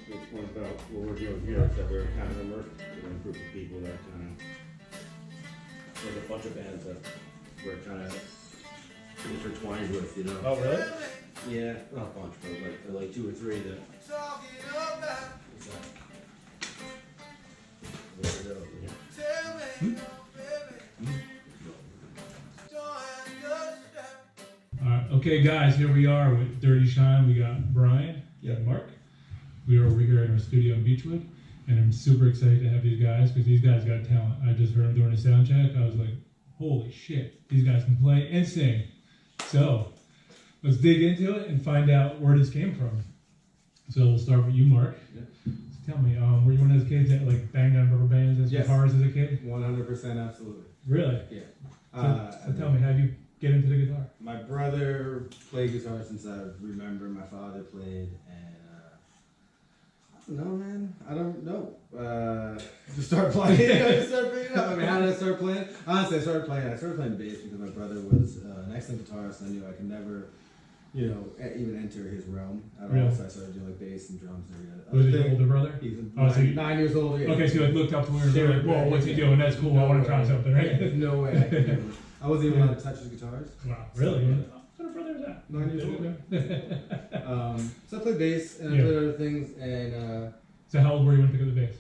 good point about what we're doing here, is that we're kind of we're a group of people that kind of, there's a bunch of bands that we're kind of intertwined with, you know. Oh, really? Yeah, not a bunch, but like 2 or 3 that. What's that? What's it over here? Okay, guys, here we are with Dirtyshine. We got Brian, and Mark. We are over here in our studio in Beechwood, and I'm super excited to have these guys because these guys got talent. I just heard them during the sound check. I was like, holy shit, these guys can play and sing. So let's dig into it and find out where this came from. So we'll start with you, Mark. Yeah. So tell me, were you one of those kids that like banged on rubber bands and guitars as a kid? 100%, absolutely. Really? Yeah. So tell me, how'd you get into the guitar? My brother played guitar since I remember. My father played, and I don't know, man. I don't know. Just start playing. I mean, how did I start playing? Honestly, I started playing bass because my brother was an excellent guitarist. And I knew I could never, even enter his realm at all. Really? So I started doing like bass and drums and everything. Was he your older brother? He's so 9 years old. Yeah. Okay, so you like looked up to him and were like, whoa, what's he doing? That's cool. I want to try something, right? There's no way I could do it. I wasn't even allowed to touch his guitars. Wow, really? What kind of brother is that? 9 years old. So I played bass and I played other things, and So how old were you when you picked up the bass?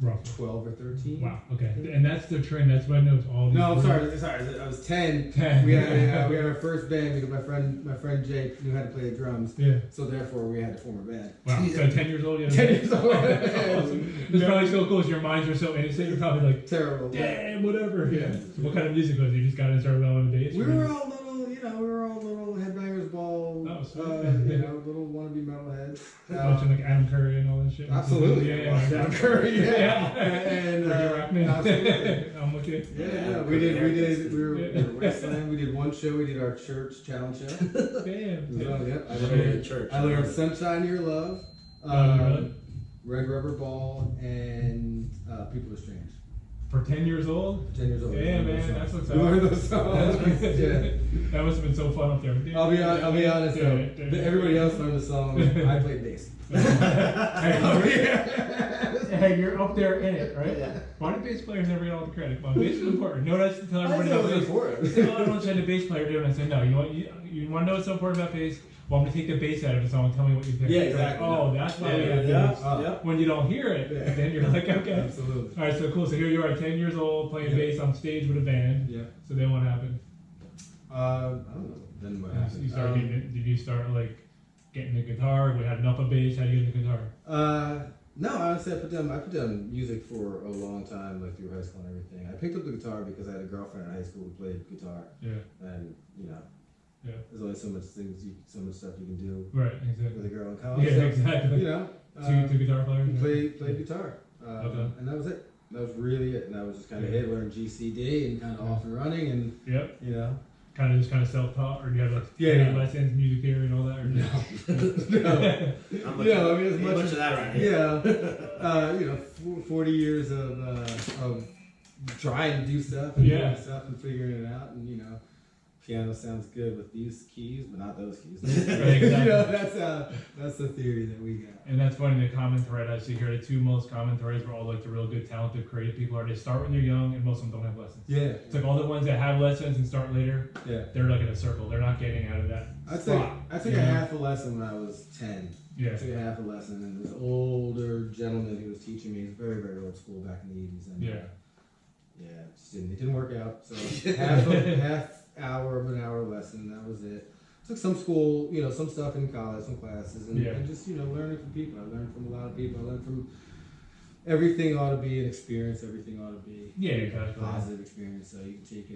Roughly. 12 or 13. Wow, okay. And that's the trend. That's what I know. All these No, I'm sorry. I was 10. 10. We had our first band because my friend Jake knew how to play the drums. Yeah. So therefore we had to form a band. Wow. So 10 years old, you had 10 years old. Awesome. It's probably so cool. Your minds are so innocent. You're probably like, terrible. damn, whatever. Yeah. So what kind of music was it? You just got in and started rolling the bass? We were all little headbangers ball. Oh, sweet. Little wannabe metalheads. Watching like Adam Curry and all that shit. Absolutely. Yeah. Adam Curry. Yeah. And absolutely. I'm with you. Yeah. We were Westland. We did one show. We did our church challenge show. Damn. So, I learned Sunshine Your Love, Really? Red Rubber Ball, and People Are Strange. For 10 years old? 10 years old. Yeah, man, that's what's up. We learned those songs. Yeah. That must have been so fun up there. I'll be honest though. Everybody else learned the song. I played bass. Hey, you're up there in it, right? Yeah. Why do bass players never get all the credit? Come on, bass is important. You know what I tell everybody I know about it's bass? important. They say, oh, I don't know what the bass player do. And I say, no, you know what? You want to know what's so important about bass? Well, I'm going to take the bass out of the song and tell me what you think. Yeah, exactly. Like, oh, that's why we have bass. When you don't hear it, then you're like, okay. Absolutely. All right, so cool. So here you are, 10 years old, playing bass on stage with a band. Yeah. So then what happened? I don't know. Then what happened? Did you start like getting the guitar? We had enough of bass. How did you get the guitar? No, honestly, I put down music for a long time, like through high school and everything. I picked up the guitar because I had a girlfriend in high school who played guitar. Yeah. And Yeah. there's only so much stuff you can do. Right. Exactly. With a girl in college. Yeah. Exactly. Two guitar players. Played guitar. And that was it. That was really it. And that was just kind of it. Learned GCD and kind of off and running, and Kind of self-taught, or do you have like lessons, music theory, and all that? Or no. I mean, as much of that right here. 40 years of trying to do stuff and doing stuff and figuring it out, and piano sounds good with these keys, but not those keys. Right, exactly. That's the theory that we got. And that's funny. The common thread I see here, the two most common threads were all like the real good, talented, creative people are they start when they're young, and most of them don't have lessons. Yeah. It's like all the ones that have lessons and start later. Yeah. They're like in a circle. They're not getting out of that. I took a half a lesson when I was 10. Yeah. I took a half a lesson, and this older gentleman who was teaching me, he's very, very old school back in the 80s, and it didn't work out. So half hour of an hour lesson, that was it. Took some school, some stuff in college, some classes, and just learning from people. I learned from a lot of people. I learned from everything ought to be an experience. Everything ought to be a positive experience. So you can take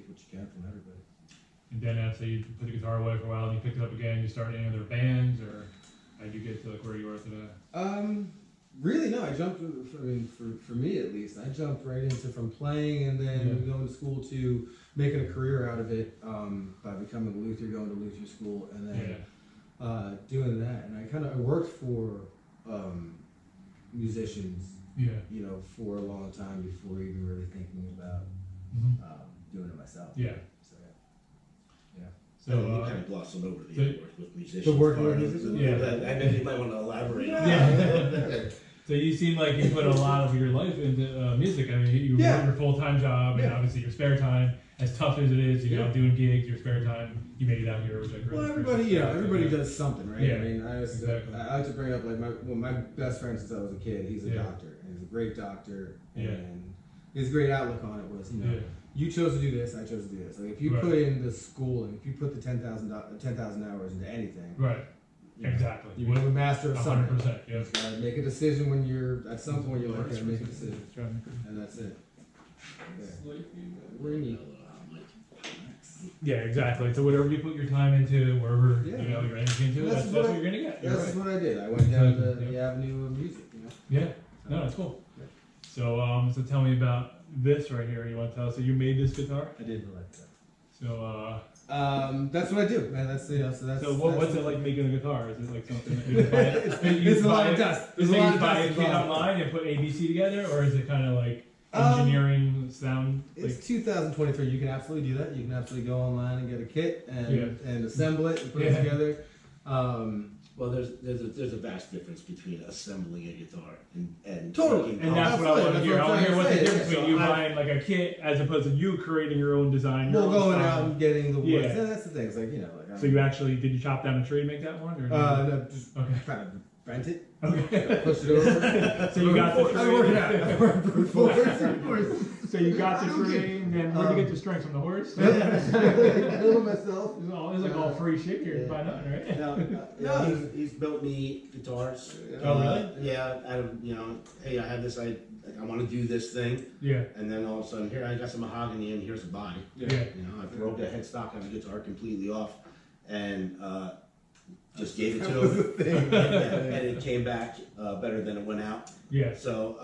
what you can from everybody. And then after you put the guitar away for a while, and you picked it up again, you started any other bands, or how did you get to like where you are today? Really, no. I jumped. For me at least, I jumped right into from playing and then going to school to making a career out of it by becoming a luthier, going to luthier school, and then doing that. And I worked for musicians, for a long time before even really thinking about doing it myself. Yeah. So So, you kind of glossed on over the work with musicians. The working with part. musicians? Yeah. I know you might want to elaborate. Yeah. So you seem like you put a lot of your life into music. I mean, you Yeah. work your full-time job and obviously your spare time. As tough as it is, you know, doing gigs, your spare time, you made it out here, which I really Well, appreciate. everybody does something, right? Yeah, I mean, exactly. I like to bring up like my best friend since I was a kid. He's a Yeah. doctor, and he's a great doctor, Yeah. and his great outlook on it was, you know, you chose to do this, I chose to do this. Like if you Right. put in the schooling, if you put the 10,000 hours into anything, Right. you know, Exactly. you become a master of something. 100%. Yeah. You gotta make a decision when you're at some point. You're like, gotta make a decision, and that's it. Yeah. Ringy. Yeah, exactly. So whatever you put your time into, wherever Yeah. you know your energy into, That's that's what what I- you're gonna get. You're That's right. what I did. I went down Exactly. the avenue of music. You know. Yeah. No, that's cool. So tell me about this right here. You want to tell us? So you made this guitar? I did like that. So That's what I do, man. That's so that's. what's it like making a guitar? Is it like something that you just buy? It's a lot of dust. Is There's it a lot you of buy a dust kit involved. online and put ABC together, or is it kind of like engineering sound? It's 2023. You can absolutely do that. You can absolutely go online and get a kit and assemble it and put it together. Well, there's a vast difference between assembling a guitar and Totally. taking And that's what I want to That's hear. what I I'm want to hear what the trying to difference say. between you So buying like a kit as opposed to you creating your own design. Your Well, own going style. out and getting the wood. Yeah. Yeah, that's the thing. It's like, you know, like. So you actually did you chop down a tree to make that one? Or No, just Okay. kind of bent it, Okay. pushed it over. So you got the I work it out. I work brute force. So you got the Okay. tree, and then where'd you get the strength from the horse? Build it myself. It's like all free shit here. Buy nothing, right? No, he's built me guitars. Oh, really? Yeah, out of, hey, I have this, I want to do this thing, Yeah. and then all of a sudden, here I got some mahogany, and here's a body. Yeah. I broke the headstock on the guitar completely off, and just gave it to That was the him, thing. and it came back better than it went out. Yeah. So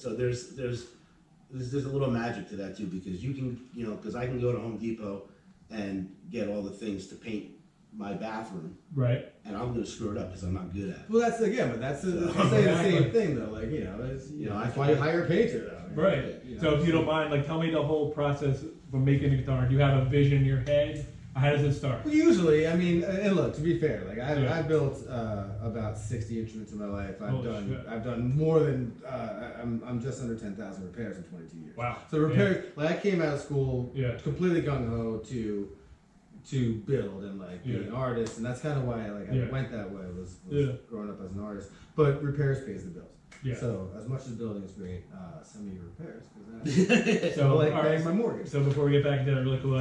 there's a little magic to that too, because you can, because I can go to Home Depot and get all the things to paint my bathroom, Right. and I'm gonna screw it up because I'm not good at it. Well, that's again, but that's the same thing though. Like it's, that's why you hire a painter though. Right. So if you don't mind, like, tell me the whole process from making a guitar. Do you have a vision in your head? How does it start? Well, usually, I mean, and look, to be fair, like Yeah. I built about 60 instruments in my life. Holy shit. I've done more than I'm just under 10,000 repairs in 22 years. Wow. So repairs, like I came out of school Yeah. completely gung ho to build and like be an artist, and that's kind of why I went that way was growing up as an artist. But repairs pays the bills. Yeah. So as much as building is great, send me your repairs because So like all paying right. my mortgage. So before we get back into that really cool,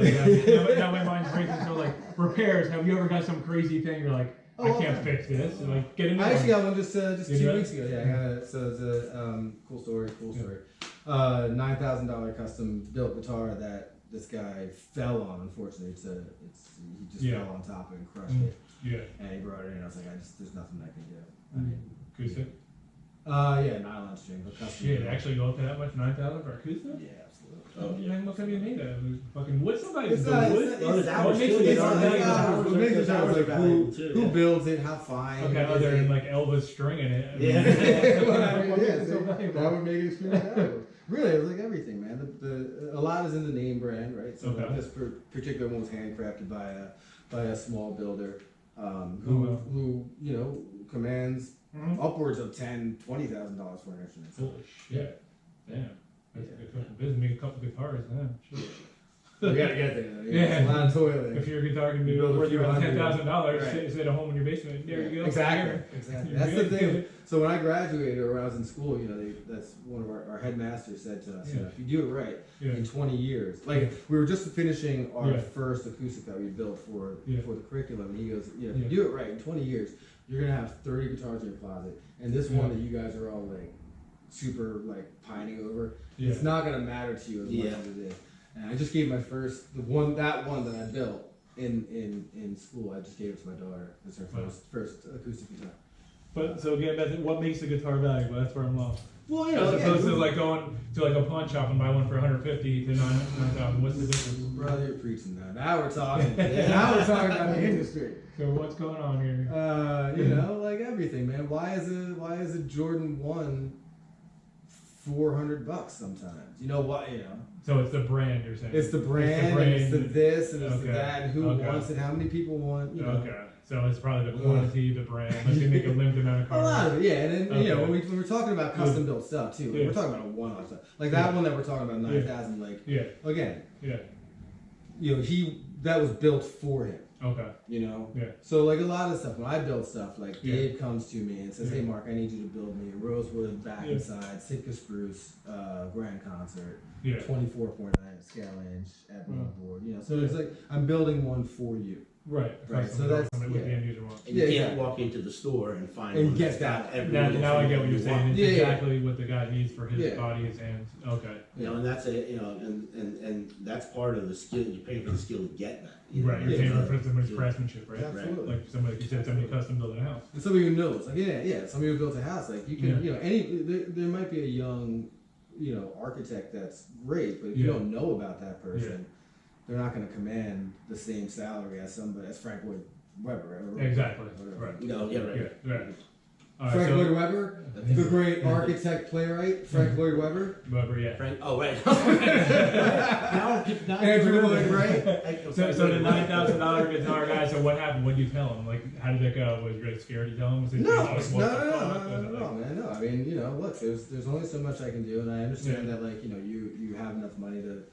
now my mind's racing. So like repairs, have you ever got some crazy thing? You're like, I can't fix this. And like get a new I actually one. got one just You 2 did? weeks ago. Yeah, I got it. So it's a cool story. $9,000 custom built guitar that this guy fell on. Unfortunately, he just fell on top and crushed it. Yeah. And he brought it in. I was like, there's nothing I can do. I mean, Acoustic? yeah, nylon string, but custom. Shit, actually go up to that much? 9,000 for acoustic? Yeah, absolutely. Oh, man, what have you made that? Fucking wood? Somebody's It's the not- wood? it's- Well, there's hours What makes too. it There's guitar? hours. What makes it sound like valuable too, who yeah. builds it, how fine. Okay, is other it? than like Elvis stringing it. I mean, Yeah. Well, I mean, what yeah, makes it so valuable? that would make it extremely valuable. Really, it was like everything, man. A lot is in the name brand, right? So Okay. this particular one was handcrafted by a small builder wow. who commands Mhm. upwards of $10,000, $20,000 for an instrument. So, Holy shit. Damn. That's a good fucking business. Make a couple guitars, man. Shit. we gotta get there. Though. Yeah. It's a lot of toiling. If your guitar can be You build a worth few around hundred. $10,000, Right. sit at home in your basement. There you go. Exactly. You're That's the good. thing. So when I graduated or when I was in school, that's one of our headmasters said to us, if you do it right, Yeah. in 20 years, like we were just finishing our Yeah. first acoustic that we built for Yeah. the curriculum, and he goes, if Yeah. you do it right, in 20 years, you're gonna have 30 guitars in your closet, and this one that you guys are all like super like pining over, Yeah. it's not gonna matter to you as much as it is. And I just gave my first that one that I built in school. I just gave it to my daughter as her Wow. first acoustic guitar. But so again, that's what makes the guitar valuable. That's where I'm lost. Well, As opposed to like going to like a pawn shop and buy one for 150 to 9,000. What's the difference? brother, you're preaching now. Now we're talking. Now we're talking about the industry. So what's going on here? Like everything, man. Why is a Jordan 1 $400 sometimes. You know what? You know. So it's the brand you're saying. It's the brand, and it's the this, and it's the that, and who wants it, how many people want, you know. Okay. So it's probably the quantity, the brand. Like they make a limited amount of cars. A lot of it, yeah. And then, you know, when we're talking about custom built stuff too, like, we're talking about a one-off stuff. Like that one that we're talking about, 9,000. Like, again, you know, that was built for him. Okay. You know? Yeah. So like a lot of stuff, when I build stuff, like Dave comes to me and says, hey Mark, I need you to build me a Rosewood back and side, Sitka spruce, grand concert, 24.9 scale inch at board. You know, so it's like I'm building one for you. Right. So that's what the end user wants. And you can't walk into the store and find and one get that's got that. every Now I get what you're saying. It's Yeah, exactly what the guy needs for his body, his hands. Okay. You know, and that's and that's part of the skill. You pay for the skill to get that. You know? Right. You're paying for somebody's craftsmanship, right? Absolutely. Like somebody you said, somebody custom built a house. And somebody who knows, like somebody who built a house, like you can, you know, there might be a young, you know, architect that's great, but if you don't know about that person, they're not going to command the same salary as Frank Lloyd Webber. Right? Exactly. Right. No, right. Frank Lloyd Webber, the great architect playwright, Frank Lloyd Webber. Frank. Oh, right. Andrew Lloyd Wright. So the $9,000 guitar guy. So what happened? What did you tell him? Like, how did it go? Was you really scared to tell him? No, man. No, I mean, you know, look, there's only so much I can do, and I understand that, like, you know, you have enough money to.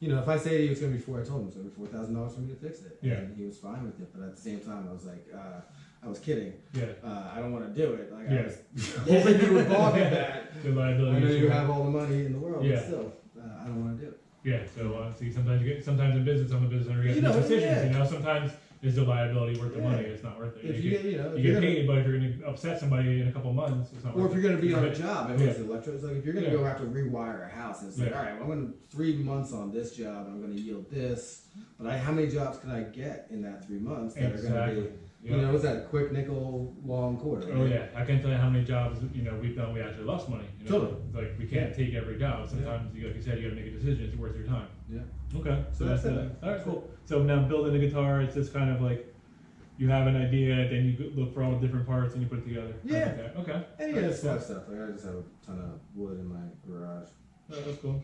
You know, if I say to you it's going to be I told him it's going to be $4,000 for me to fix it. And he was fine with it. But at the same time, I was like, I was kidding. I don't want to do it. Like, I was hoping you would balk at that. The liability. I know you have all the money in the world, Yeah. but still, I don't want to do it. Yeah, so see, sometimes in business, some of the business owner gets decisions. You know, sometimes is the liability worth the money? It's not worth it. If you get paid, but if you're going to upset somebody in a couple months, it's not or worth if it. you're going to be on a job, I mean, it's electric. It's like if you're going to Yeah. go have to rewire a house, and it's like, all right, well, I'm going to 3 months on this job, and I'm going to yield this. But how many jobs can I get in that 3 months that are going to be? You know, it's that quick nickel, long quarter. Right? Oh yeah, I can't tell you how many jobs we've done. We actually lost money. You know? Totally. Like we can't take every job. Sometimes, like you said, you got to make a decision. It's worth your time. Yeah. Okay. So that's it. All right, cool. So now building the guitar, it's just kind of like you have an idea, then you look for all the different parts and you put it together. Yeah. Like okay. And yeah, stuff. Like I just have a ton of wood in my garage. Oh, that's cool.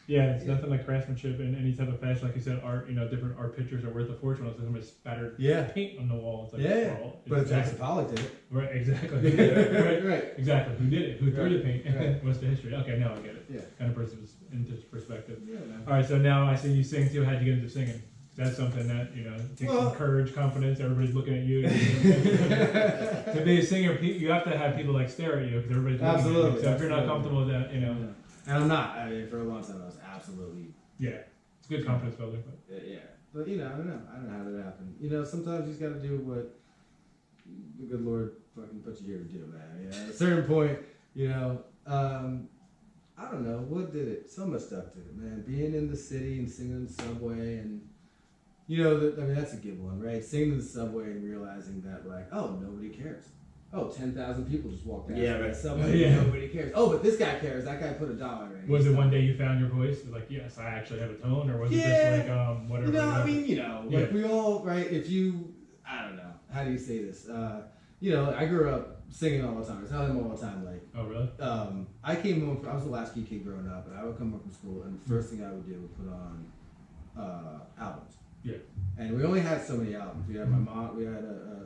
Yeah, it's nothing like craftsmanship and any type of fashion, like you said, art. You know, different art pictures are worth a fortune. Unless somebody spattered paint on the wall. It's like, but Jackson Pollock did it. Right, exactly. Right. Exactly. Who did it? Who threw the paint? Right. What's the history? Okay, now I get it. Yeah. Kind of puts it into perspective. Yeah, man. All right, so now I see you sing too. How'd you get into singing? That's something that, takes some courage, confidence. Everybody's looking at you. To be a singer, you have to have people like stare at you because everybody's looking at you. So if you're not comfortable with that, And I'm not. I mean, for a long time, I was absolutely. Yeah, it's a good confidence builder. But. Yeah, but I don't know. I don't know how that happened. Sometimes you just got to do what the good Lord fucking put you here to do, man. At a certain point, I don't know what did it. So much stuff did it, man. Being in the city and singing in the subway and. That's a good one, right? Singing in the subway and realizing that, like, oh, nobody cares. Oh, 10,000 people just walked past the subway and nobody cares. Oh, but this guy cares. That guy put $1 in. Was it one day you found your voice? Like, yes, I actually have a tone, or was it just like whatever? We all, right? I don't know. How do you say this? I grew up singing all the time. I tell him all the time, like. Oh, really? I came home. I was the last kid growing up, and I would come home from school, and the first thing I would do was put on albums. Yeah. And we only had so many albums. We had my mom. We had a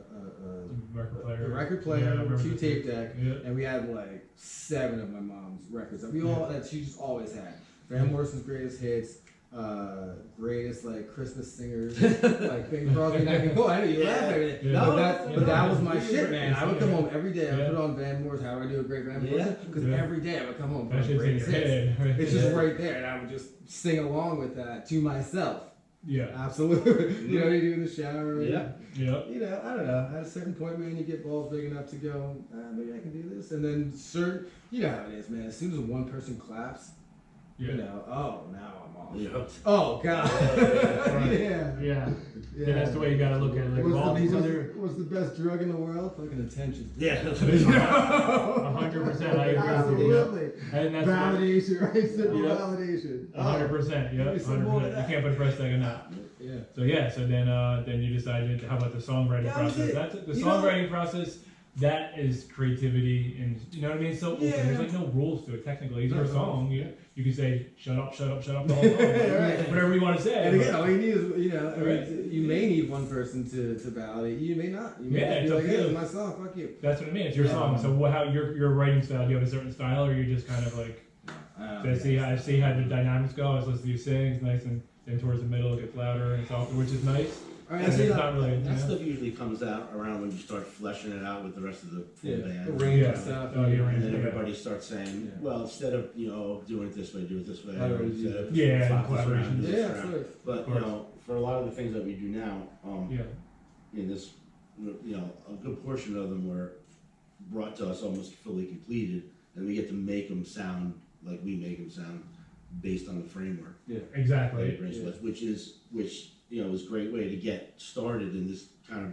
record player, 2 tape deck, and we had like 7 of my mom's records that she just always had. Van Morrison's greatest hits, greatest like Christmas singers, like Bing Crosby, and I can go. I know you laugh at it. But that was my shit, man. I would come home every day. I would put on Van Morrison. How do I do a great Van Morrison? Because every day I would come home with greatest hits. It's just right there, and I would just sing along with that to myself. Yeah, absolutely. You do in the shower. Yeah. I don't know. At a certain point, man, you get balls big enough to go, maybe I can do this. And then, you know how it is, man. As soon as one person claps, oh, now I'm off. Yeah. Oh, God. Yeah. That's the way you gotta look at it. Like all these other. What's the best drug in the world? Fucking attention. Yeah. 100%. I agree. Absolutely. And that's validation, right? Simple validation. 100%. Yeah. 100%. You can't put a price tag on that. Yeah. So then you decided. How about the songwriting process? It. That's it. The songwriting process. that is creativity, and you know what I mean. So open. Yeah. There's like no rules to it technically. It's your No. song. You can say shut up, shut up, shut up the whole song. Right. Whatever you want to say. And again, all you need is, you know, Right. you may need one person to validate. You may not. You may Yeah, just it's be up like, to hey, you. it's my song, fuck you. That's what I mean. It's your song. So how your writing style? Do you have a certain style, or you just kind of like see how the dynamics go? As listen to you sing, it's nice, and then towards the middle it gets louder and softer, which is nice. All right, And so it's yeah, not really. That stuff usually comes out around when you start fleshing it out with the rest of the full band. the range Yeah. of stuff. Oh, yeah, range. And then Yeah. everybody starts saying, Yeah. well, instead of, doing it this way, do it this way. How do or we do instead that? of Yeah, flop this collaboration. around, do this Yeah, around. absolutely. But, Of course. for a lot of the things that we do now, Yeah. in this, a good portion of them were brought to us almost fully completed, and we get to make them sound like we make them sound based on the framework. Exactly. that it brings to us, which is a great way to get started in this kind of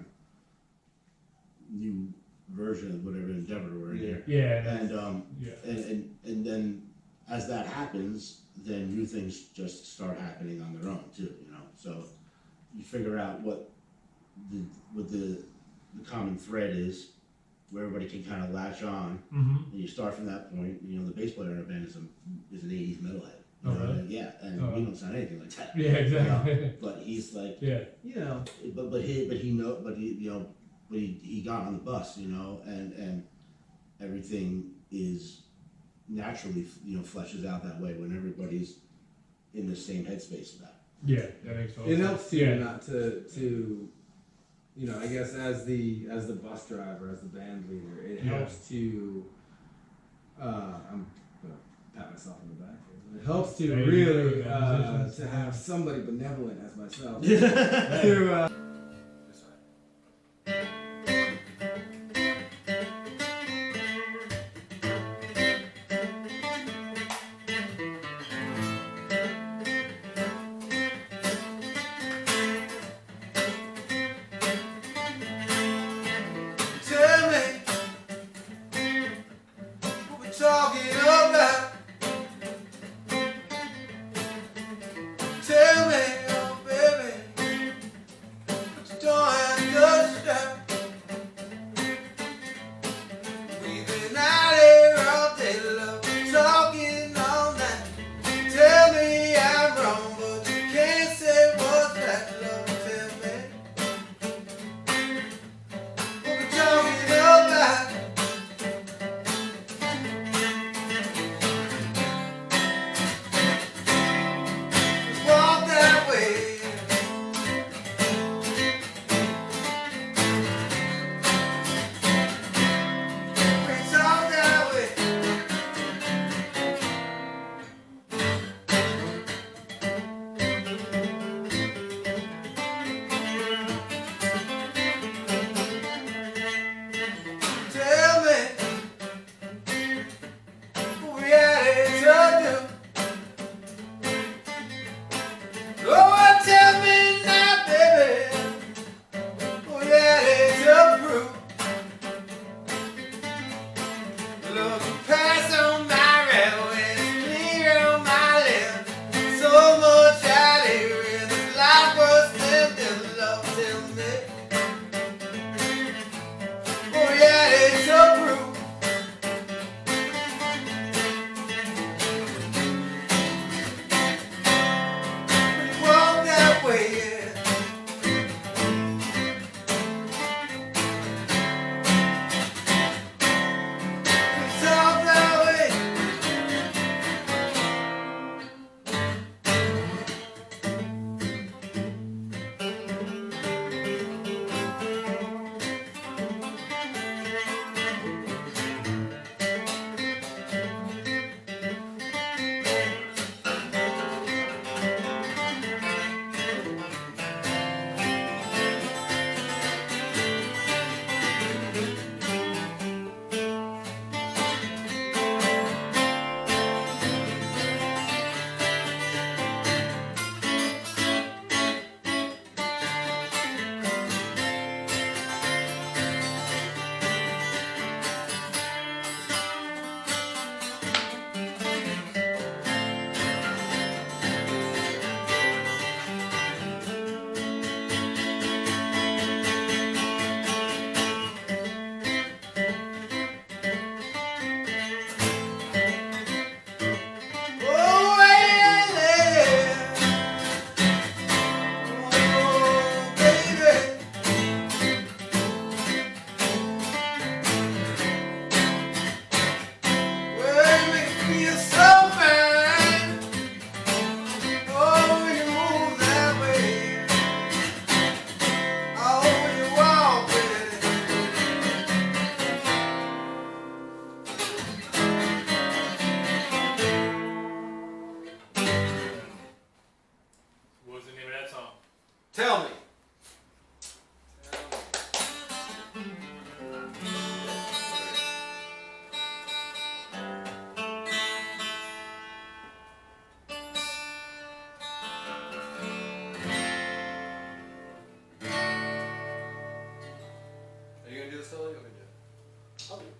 new version of whatever endeavor we're in here. Yeah. And Yeah. and then as that happens, then new things just start happening on their own too. So you figure out what the common thread is, where everybody can kind of latch on, Mm-hmm. and you start from that point. The bass player in our band is an '80s metalhead. Oh, really? Yeah, and Oh. we don't sound anything like that. Yeah. Exactly. But he's like, Yeah. You know, he got on the bus, and everything is naturally, fleshes out that way when everybody's in the same headspace about it. Yeah. That makes total it sense. helps too Yeah. not to I guess as the bus driver, as the band leader, it Yeah. helps to I'm gonna pat myself on the back here. It helps to Hey, really musicians. to have somebody benevolent as myself Hey. to Tell me what we're talking about. Tell me, oh baby, Tell me. Are you gonna do the solo? You want me to do it? I'll do it.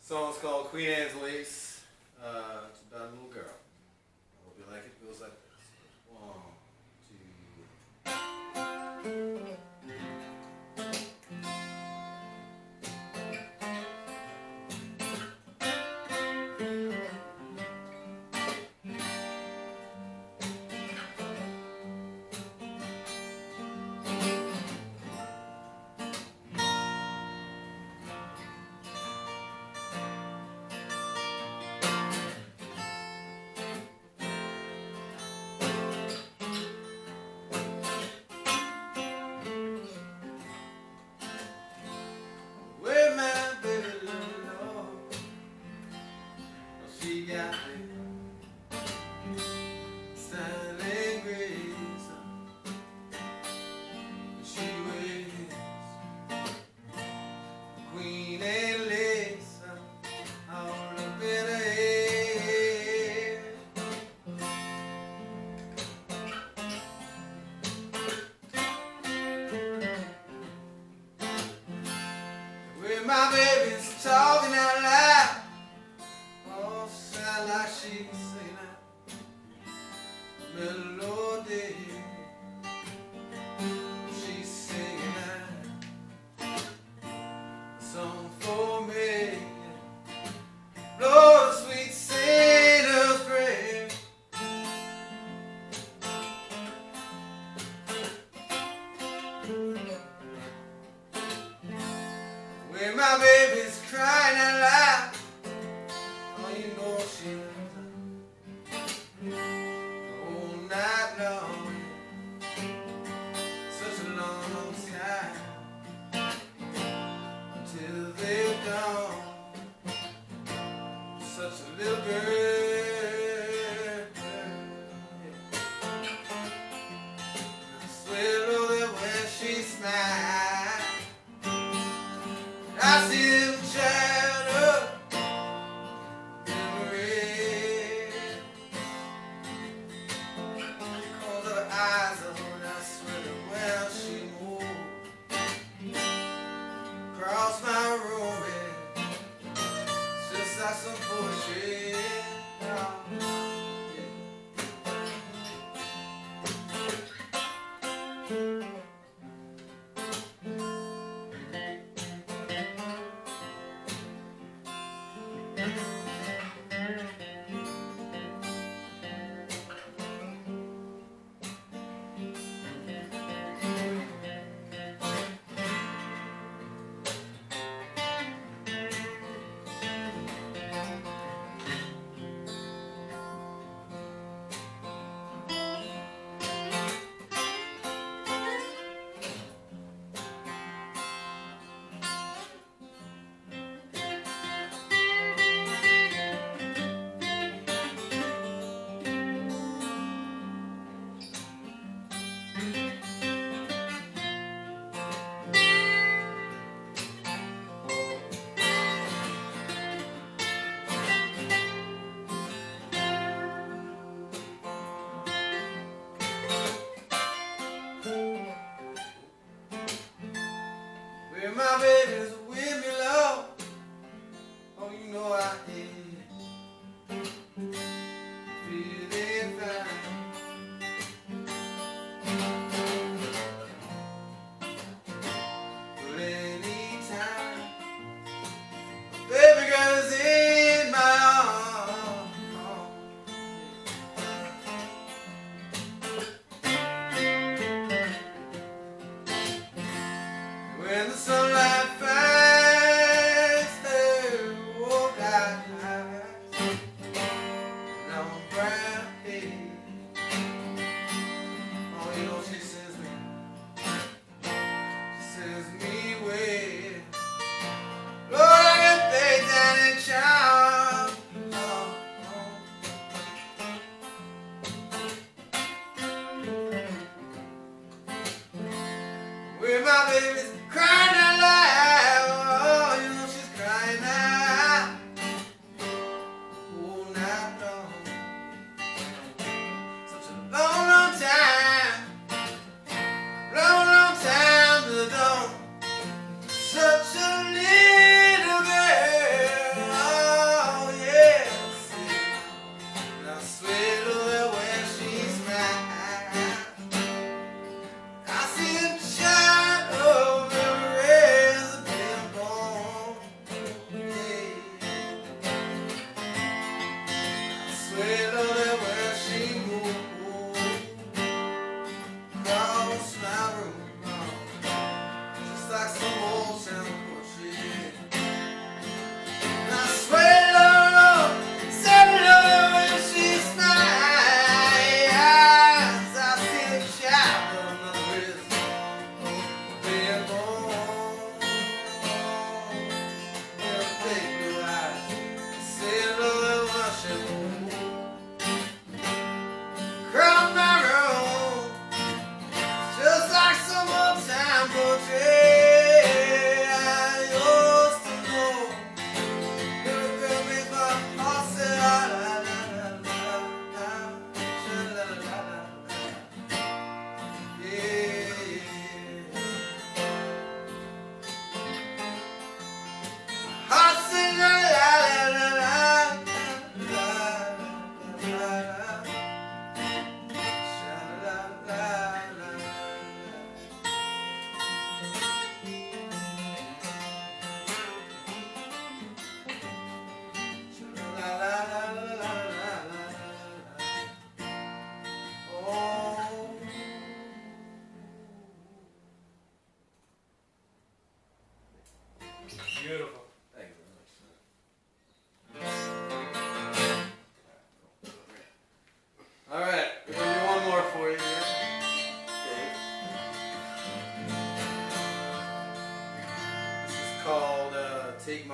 Song's called Queen Anne's Lace. It's about a little girl. I hope you like it. It goes like this. 1, 2. Where my baby Lord, she got me standing grace. She wears Queen Anne lace all up in her head. Where my baby's talking out loud, oh, sound like she's singing out melody. She's singing out a song for me. Blow the sweet sinner's prayer. Where my baby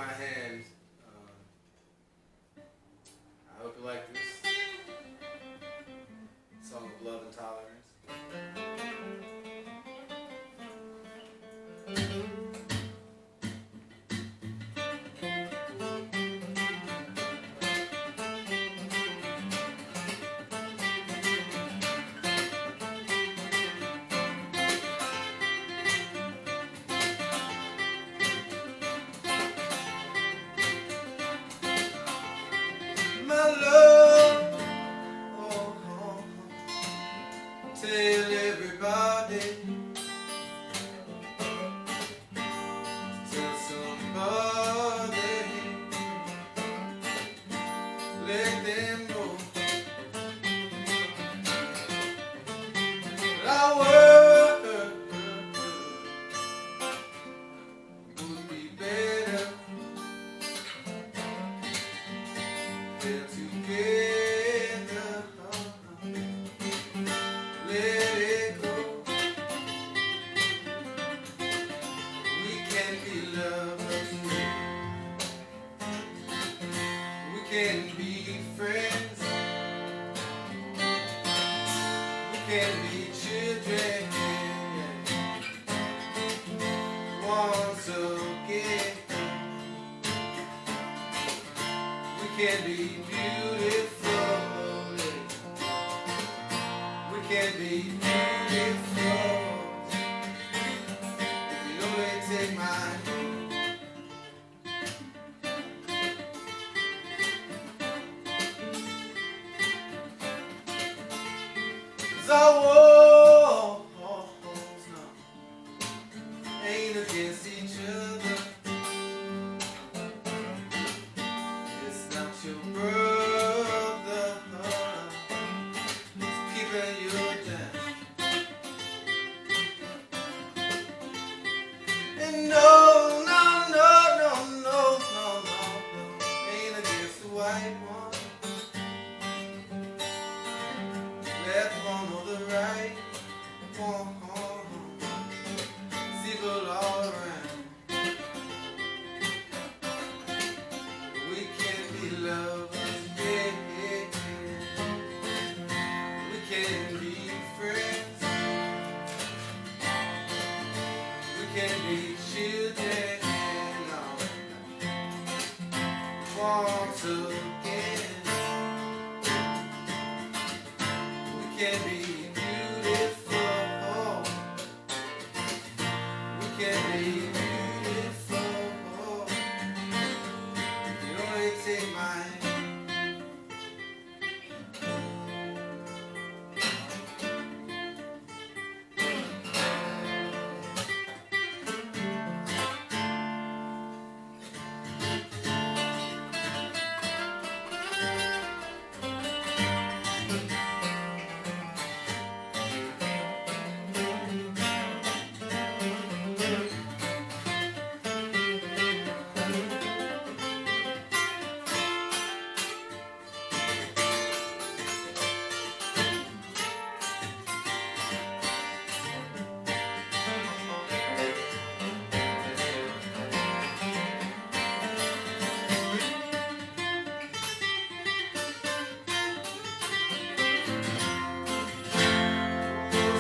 my hand. I hope you like this song of love and tolerance. My love, oh, oh, tell everybody, tell somebody, let them know that our world would be better. They're together, let it go. We can be lovers, we can be friends, we can be children once again. We can be beautiful. We can be beautiful. If you only take my hand. 'Cause our walls ain't against each other. It's not your brother who's keeping you down. And no, no, no, no, no, no, no, ain't against the white one, left one or the right one. It's evil all around. We can be lovers, yeah, yeah, yeah. We can be friends. We can be children once again. We can be beautiful. We can be beautiful. You only take my hand.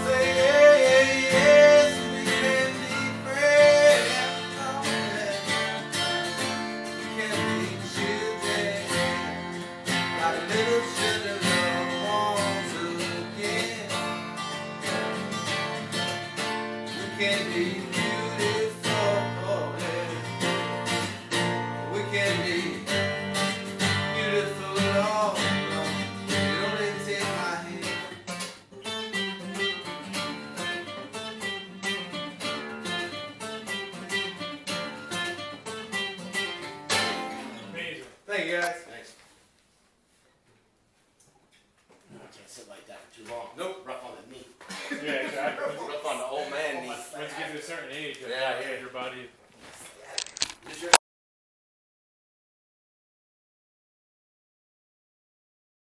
Say yeah, yeah, yes, we can be friends. We can be children, like little children once again. We can be beautiful, yeah. We can be beautiful all along. You only take my hand. Amazing. Thank you guys. Thanks. I can't sit like that for too long. Nope. Rough on the knee. Yeah, exactly. Rough on the old man knee. Once you get to a certain age, Yeah, yeah. your body